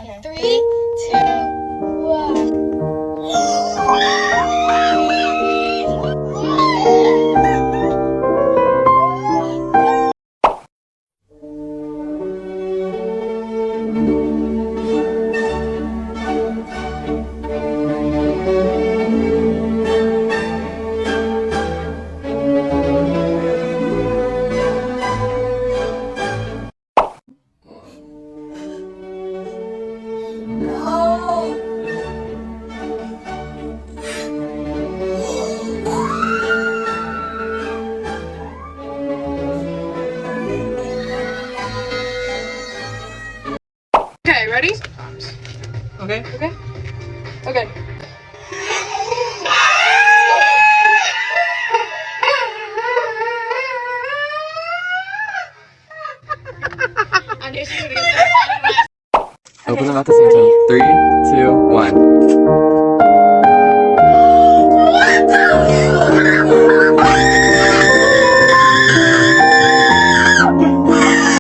Okay. 3, 2, 1. Okay, ready? Okay. Okay. Okay. Open them at the same time. 3, 2, 1.